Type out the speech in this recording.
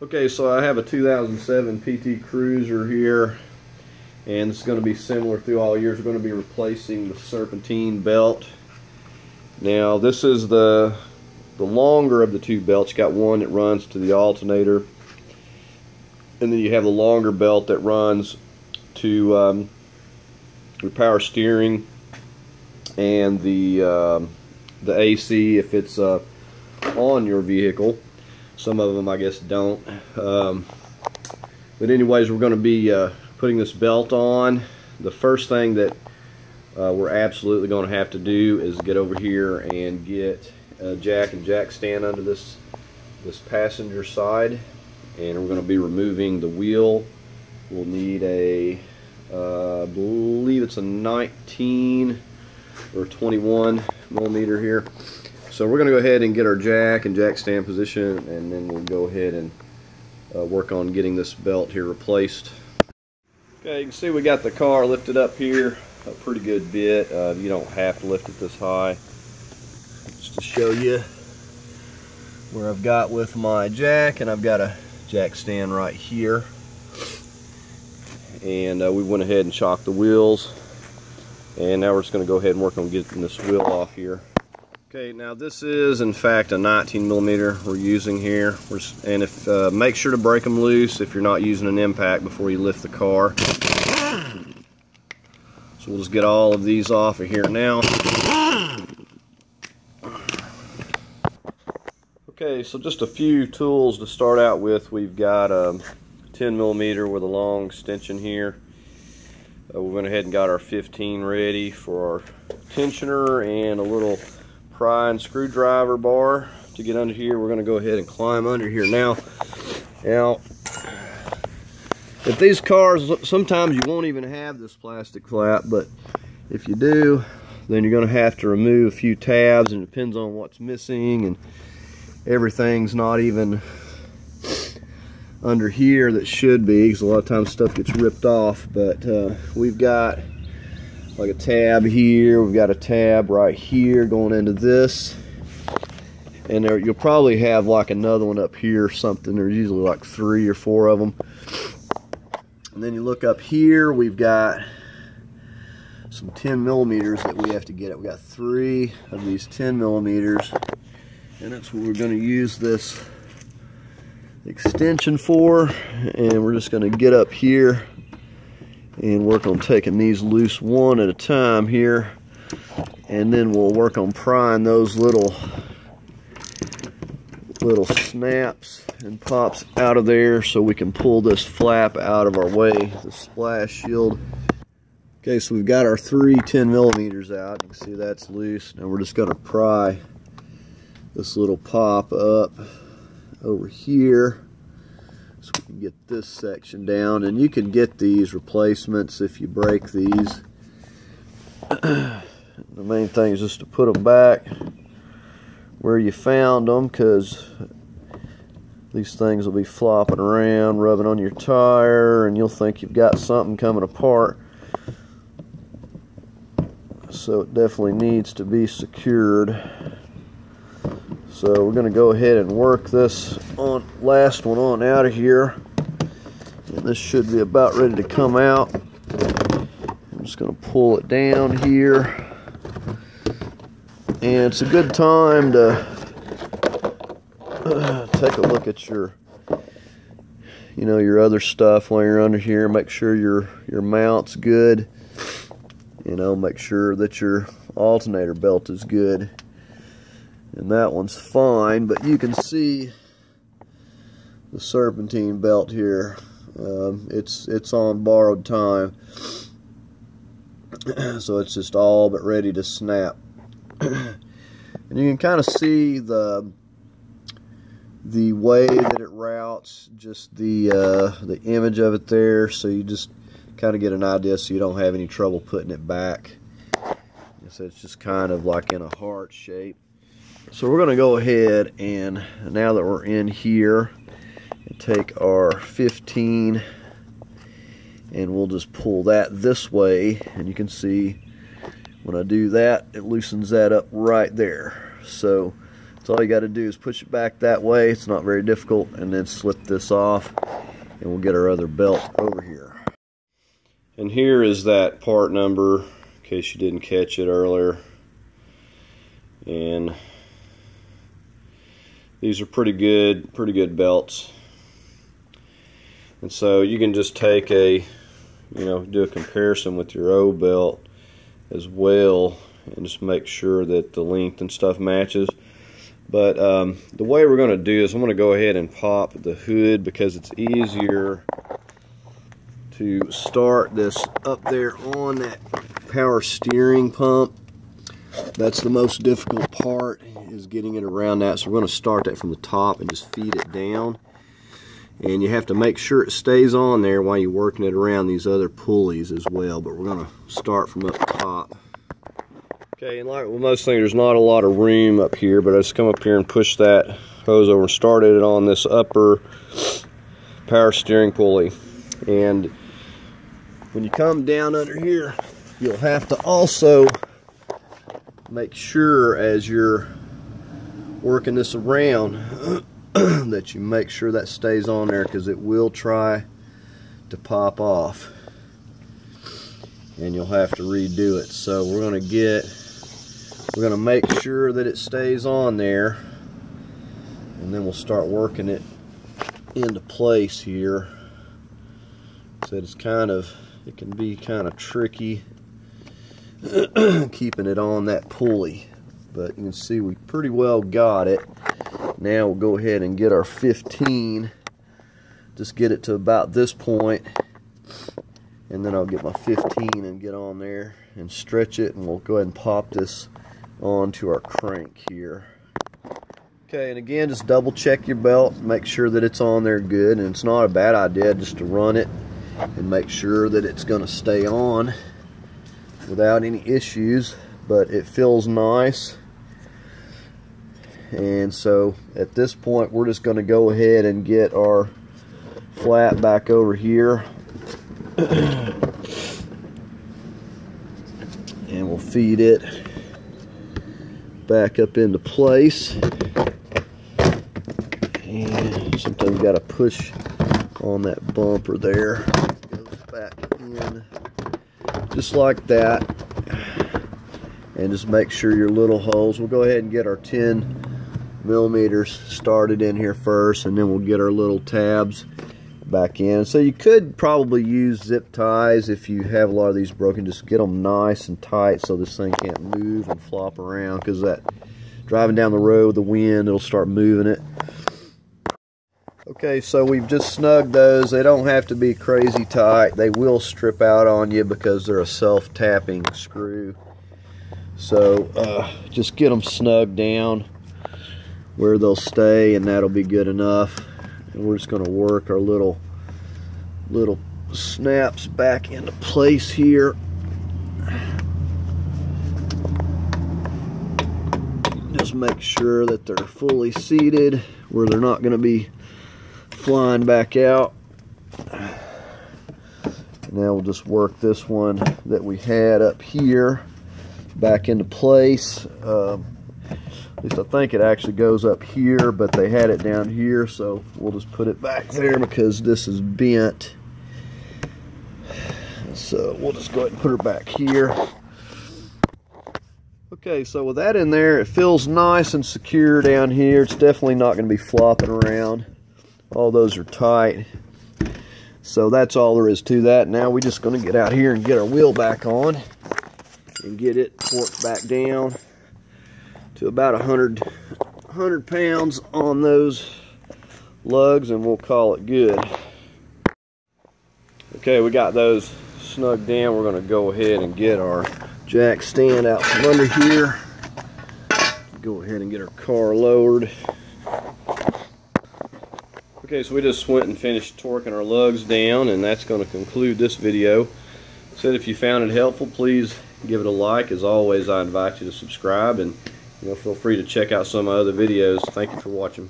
Okay, so I have a 2007 PT Cruiser here, and it's going to be similar through all years. We're going to be replacing the serpentine belt. Now this is the longer of the two belts. You got one that runs to the alternator, and then you have the longer belt that runs to your power steering and the AC if it's on your vehicle. Some of them I guess don't. But anyways, we're going to be putting this belt on. The first thing that we're absolutely going to have to do is get over here and get a jack and jack stand under this passenger side, and we're going to be removing the wheel. We'll need a I believe it's a 19 or 21 millimeter here. So we're going to go ahead and get our jack and jack stand position, and then we'll go ahead and work on getting this belt here replaced. Okay, you can see we got the car lifted up here a pretty good bit. You don't have to lift it this high. Just to show you where I've got with my jack, and I've got a jack stand right here. And we went ahead and chocked the wheels, and now we're just going to go ahead and work on getting this wheel off here. Okay, now this is in fact a 19 millimeter we're using here. And if make sure to break them loose if you're not using an impact before you lift the car. So we'll just get all of these off of here now. Okay, so just a few tools to start out with. We've got a 10 millimeter with a long extension here. We went ahead and got our 15 ready for our tensioner, and a little pry and screwdriver bar to get under here. We're going to go ahead and climb under here now. Now, if these cars, sometimes you won't even have this plastic flap, but if you do, then you're going to have to remove a few tabs, and it depends on what's missing, and everything's not even under here that should be, because a lot of times stuff gets ripped off. But we've got like a tab here, we've got a tab right here going into this, and there you'll probably have like another one up here or something. There's usually like 3 or 4 of them. And then you look up here, we've got some 10 millimeters that we have to get. We got 3 of these 10 millimeters, and that's what we're going to use this extension for. And we're just going to get up here and work on taking these loose one at a time here, and then we'll work on prying those little snaps and pops out of there so we can pull this flap out of our way, the splash shield. Okay, so we've got our 3 10 millimeters out. You can see that's loose. Now we're just going to pry this little pop up over here so we can get this section down. And you can get these replacements if you break these. The main thing is just to put them back where you found them, because these things will be flopping around, rubbing on your tire, and you'll think you've got something coming apart. So it definitely needs to be secured. So we're going to go ahead and work this last one on out of here, and this should be about ready to come out. I'm just going to pull it down here, and it's a good time to take a look at your other stuff while you're under here. Make sure your mount's good. Make sure that your alternator belt is good. And that one's fine, but you can see the serpentine belt here. It's on borrowed time, so it's just all but ready to snap. And you can kind of see the way that it routes, just the image of it there, so you just kind of get an idea so you don't have any trouble putting it back. So it's just kind of like in a heart shape. So we're going to go ahead, and now that we're in here, and take our 15, and we'll just pull that this way, and you can see when I do that, it loosens that up right there. So So all you got to do is push it back that way. It's not very difficult, and then slip this off, and we'll get our other belt over here. And here is that part number, in case you didn't catch it earlier. And these are pretty good belts. And so you can just take a, do a comparison with your O belt as well, and just make sure that the length and stuff matches. But the way we're going to do is I'm going to go ahead and pop the hood, because it's easier to start this up there on that power steering pump. That's the most difficult part, is getting it around that. So we're going to start that from the top and just feed it down. And you have to make sure it stays on there while you're working it around these other pulleys as well. But we're going to start from up top. Okay, and like with most things, there's not a lot of room up here, but I just come up here and push that hose over and started it on this upper power steering pulley. And when you come down under here, you'll have to also make sure, as you're working this around, that you make sure that stays on there, because it will try to pop off and you'll have to redo it. So we're going to make sure that it stays on there, and then we'll start working it into place here. So it can be kind of tricky keeping it on that pulley, but you can see we pretty well got it. Now we'll go ahead and get our 15, just get it to about this point, and then I'll get my 15 and get on there and stretch it, and we'll go ahead and pop this onto our crank here. Okay, and again, just double check your belt, make sure that it's on there good, and it's not a bad idea just to run it and make sure that it's going to stay on without any issues, but it feels nice. And so at this point, we're just going to go ahead and get our flat back over here and we'll feed it back up into place. And sometimes you got to push on that bumper there. It goes back in just like that, and just make sure your little holes. We'll go ahead and get our 10 millimeters started in here first, and then we'll get our little tabs back in. So you could probably use zip ties if you have a lot of these broken. Just get them nice and tight so this thing can't move and flop around, because that driving down the road with the wind, it'll start moving it. Okay, so we've just snugged those. They don't have to be crazy tight. They will strip out on you because they're a self-tapping screw. So just get them snugged down where they'll stay, and that'll be good enough. And we're just going to work our little snaps back into place here. Just make sure that they're fully seated where they're not going to be flying back out. Now we'll just work this one that we had up here back into place. At least I think it actually goes up here, but they had it down here, so we'll just put it back there because this is bent. So we'll just go ahead and put her back here. Okay, so with that in there, it feels nice and secure down here. It's definitely not going to be flopping around. All those are tight. So that's all there is to that. Now we're just going to get out here and get our wheel back on and get it torqued back down to about 100 pounds on those lugs, and we'll call it good. Okay, we got those snug down. We're going to go ahead and get our jack stand out from under here. Go ahead and get our car lowered. Okay, so we just went and finished torquing our lugs down, and that's going to conclude this video. So if you found it helpful, please give it a like. As always, I invite you to subscribe, and feel free to check out some of my other videos. Thank you for watching.